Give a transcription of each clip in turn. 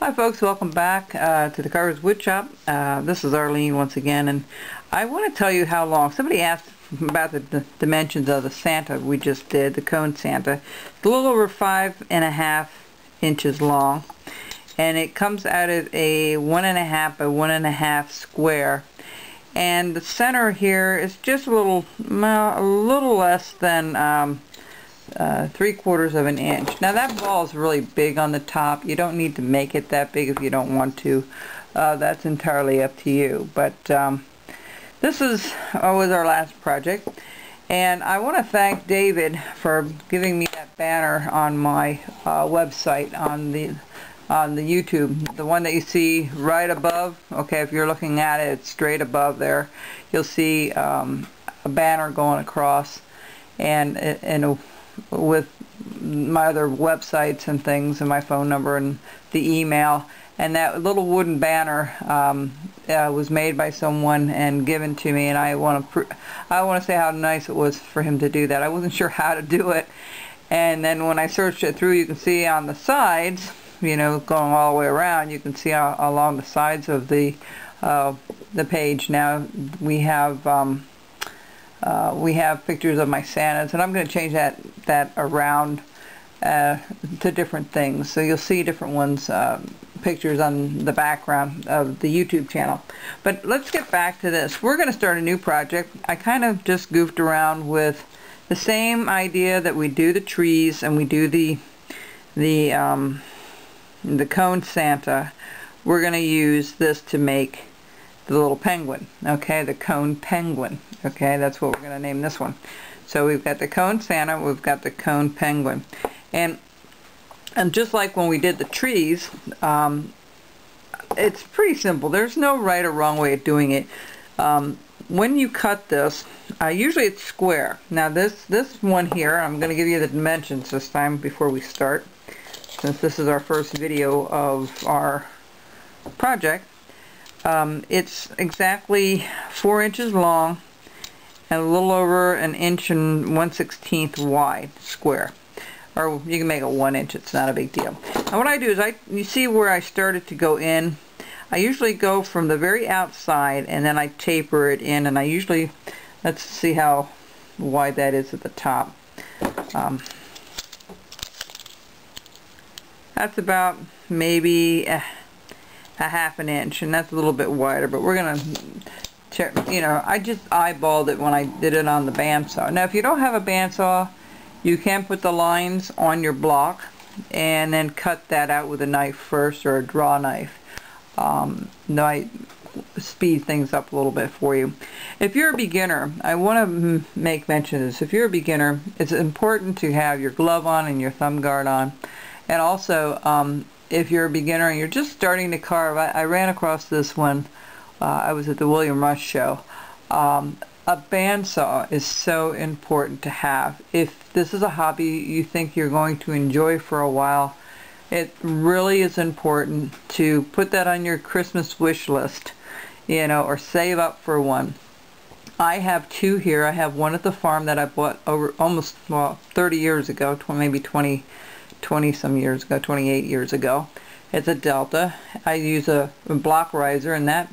Hi folks, welcome back to the Carver's Woodshop. This is Arlene once again, and I want to tell you how long. Somebody asked about the dimensions of the Santa we just did, the cone Santa. It's a little over 5.5 inches long, and it comes out of a 1.5 by 1.5 square. And the center here is just a little less than 3/4 of an inch. Now that ball is really big on the top. You don't need to make it that big if you don't want to. That's entirely up to you. But this was our last project, and I want to thank David for giving me that banner on my website on the YouTube, the one that you see right above. Okay, if you're looking at it, it's straight above there. You'll see a banner going across, and with my other websites and things and my phone number and the email, and that little wooden banner was made by someone and given to me, and I want to say how nice it was for him to do that. I wasn't sure how to do it, and then when I searched it through, you can see on the sides, you know, going all the way around, you can see along the sides of the page. Now we have pictures of my Santas, and I'm going to change that around to different things. So you'll see different ones, pictures on the background of the YouTube channel. But let's get back to this. We're going to start a new project. I kind of just goofed around with the same idea that we do the trees and we do the cone Santa. We're going to use this to make the little penguin, okay, the cone penguin, okay, that's what we're going to name this one. So we've got the cone Santa, we've got the cone penguin, and just like when we did the trees, it's pretty simple. There's no right or wrong way of doing it. When you cut this, usually it's square. Now this one here, I'm going to give you the dimensions this time before we start, since this is our first video of our project. It's exactly 4 inches long and a little over an inch and 1/16 wide square, or you can make it 1 inch. It's not a big deal. Now what I do is you see where I started to go in. I usually go from the very outside and then I taper it in, and I usually, let's see how wide that is at the top. That's about maybe a 1/2 inch, and that's a little bit wider, but we're gonna check. You know, I just eyeballed it when I did it on the bandsaw. Now if you don't have a bandsaw, you can put the lines on your block and then cut that out with a knife first, or a draw knife. No, I speed things up a little bit for you. If you're a beginner, I want to make mention of this. If you're a beginner, it's important to have your glove on and your thumb guard on, and also if you're a beginner and you're just starting to carve, I ran across this one. I was at the William Rush show. A bandsaw is so important to have. If this is a hobby you think you're going to enjoy for a while, it really is important to put that on your Christmas wish list, you know, or save up for one. I have two here. I have one at the farm that I bought over almost 30 years ago, maybe 20 some years ago, 28 years ago. It's a Delta. I use a block riser, and that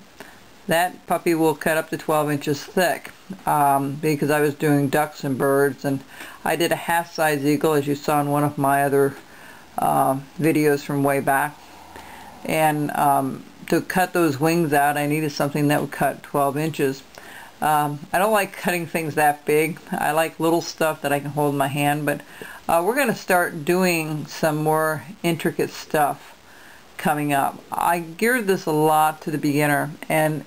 puppy will cut up to 12 inches thick, because I was doing ducks and birds, and I did a half-size eagle, as you saw in one of my other videos from way back. And to cut those wings out, I needed something that would cut 12 inches. I don't like cutting things that big. I like little stuff that I can hold in my hand, but we're going to start doing some more intricate stuff coming up. I geared this a lot to the beginner, and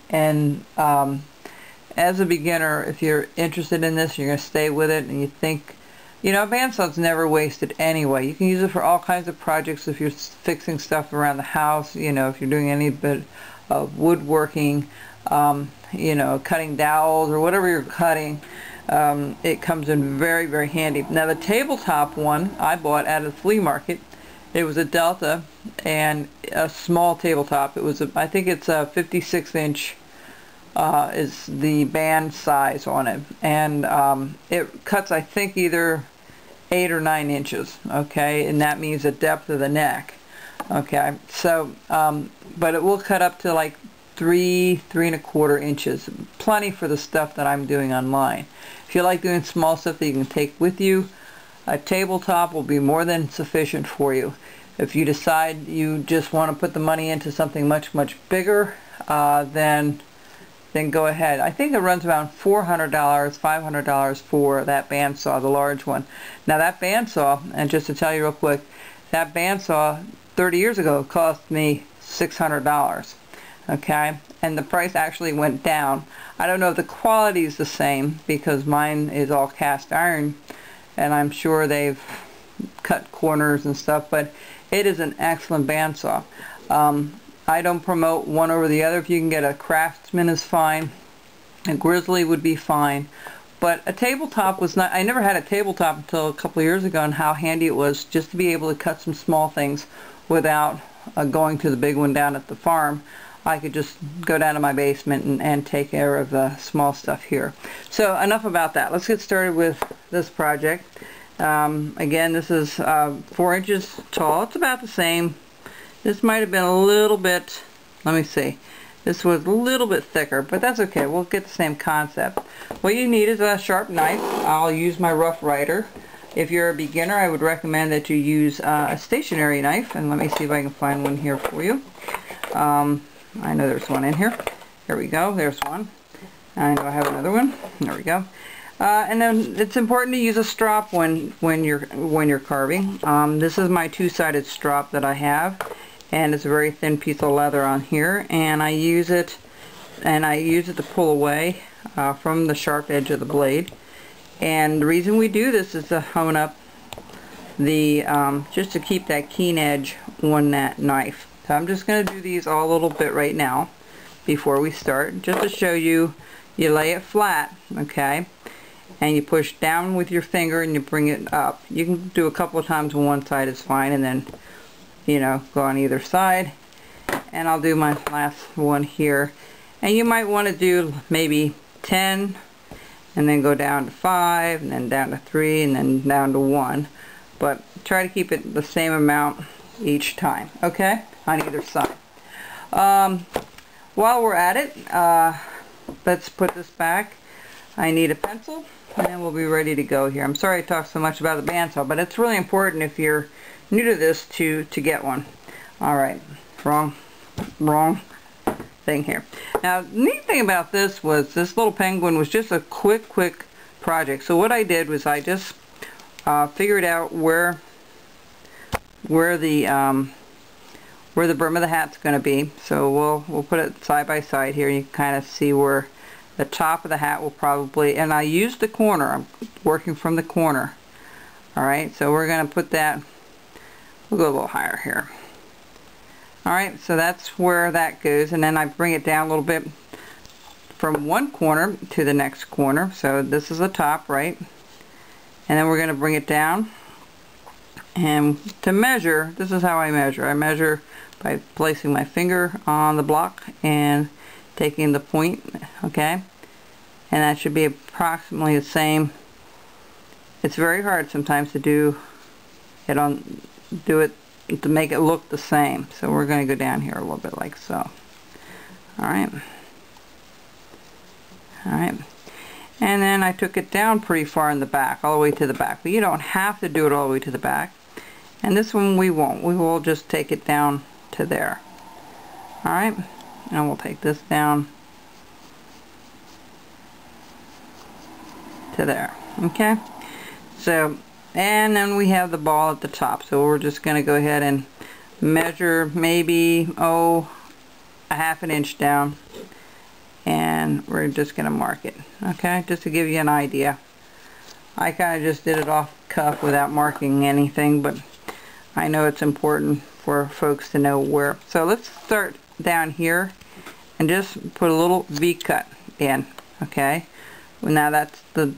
as a beginner, if you're interested in this, you're going to stay with it, and you think, you know, a bandsaw's never wasted anyway. You can use it for all kinds of projects. If you're fixing stuff around the house, you know, if you're doing any bit of woodworking, you know, cutting dowels or whatever you're cutting, it comes in very, very handy. Now the tabletop one I bought at a flea market. It was a Delta and a small tabletop. It was I think it's a 56-inch is the band size on it, and it cuts, I think, either 8 or 9 inches, okay, and that means the depth of the neck. Okay, so but it will cut up to like 3.25 inches. Plenty for the stuff that I'm doing online. If you like doing small stuff that you can take with you, a tabletop will be more than sufficient for you. If you decide you just want to put the money into something much bigger, then go ahead. I think it runs around $400, $500 for that bandsaw, the large one. Now that bandsaw, and just to tell you real quick, that bandsaw 30 years ago cost me $600. Okay, and the price actually went down. I don't know if the quality is the same because mine is all cast iron, and I'm sure they've cut corners and stuff, but it is an excellent bandsaw. I don't promote one over the other. If you can get a Craftsman is fine. A Grizzly would be fine. But a tabletop was not, I never had a tabletop until a couple of years ago, and how handy it was just to be able to cut some small things without going to the big one down at the farm. I could just go down to my basement and take care of the small stuff here. So enough about that. Let's get started with this project. Again, this is 4 inches tall. It's about the same. This might have been a little bit, let me see, this was a little bit thicker, but that's okay. We'll get the same concept. What you need is a sharp knife. I'll use my Rough Rider. If you're a beginner, I would recommend that you use a stationary knife, and let me see if I can find one here for you. I know there's one in here. Here we go, there's one. I know I have another one. There we go. And then it's important to use a strop when you're carving. This is my two-sided strop that I have, and it's a very thin piece of leather on here, and I use it to pull away from the sharp edge of the blade. And the reason we do this is to hone up the just to keep that keen edge on that knife. So I'm just going to do these all a little bit right now before we start, just to show you. You lay it flat, okay, and you push down with your finger and you bring it up. You can do a couple of times on one side is fine, and then, you know, go on either side. And I'll do my last one here. And you might want to do maybe 10, and then go down to 5, and then down to 3, and then down to 1. But try to keep it the same amount each time, okay, on either side. While we're at it, let's put this back. I need a pencil, and we'll be ready to go here. I'm sorry I talked so much about the bandsaw, but it's really important if you're new to this to get one. Alright, wrong thing here. Now, the neat thing about this was this little penguin was just a quick project. So what I did was I just figured out where the brim of the hat's going to be. So we'll put it side by side here. You can kind of see where the top of the hat will probably, and I used the corner. I'm working from the corner. Alright, so we're going to put that, we'll go a little higher here. Alright, so that's where that goes, and then I bring it down a little bit from one corner to the next corner. So this is the top, right? And then we're going to bring it down. And to measure, this is how I measure. I measure by placing my finger on the block and taking the point, okay? And that should be approximately the same. It's very hard sometimes to do it to make it look the same. So we're going to go down here a little bit like so. Alright. Alright. And then I took it down pretty far in the back, all the way to the back. But you don't have to do it all the way to the back. And this one we won't. We will just take it down to there. Alright. And we'll take this down to there. Okay. So, and then we have the ball at the top. So we're just going to go ahead and measure maybe, a ½ inch down. And we're just going to mark it. Okay. Just to give you an idea. I kind of just did it off the cuff without marking anything, but I know it's important for folks to know where. So let's start down here and just put a little V cut in, okay? Well, now that's the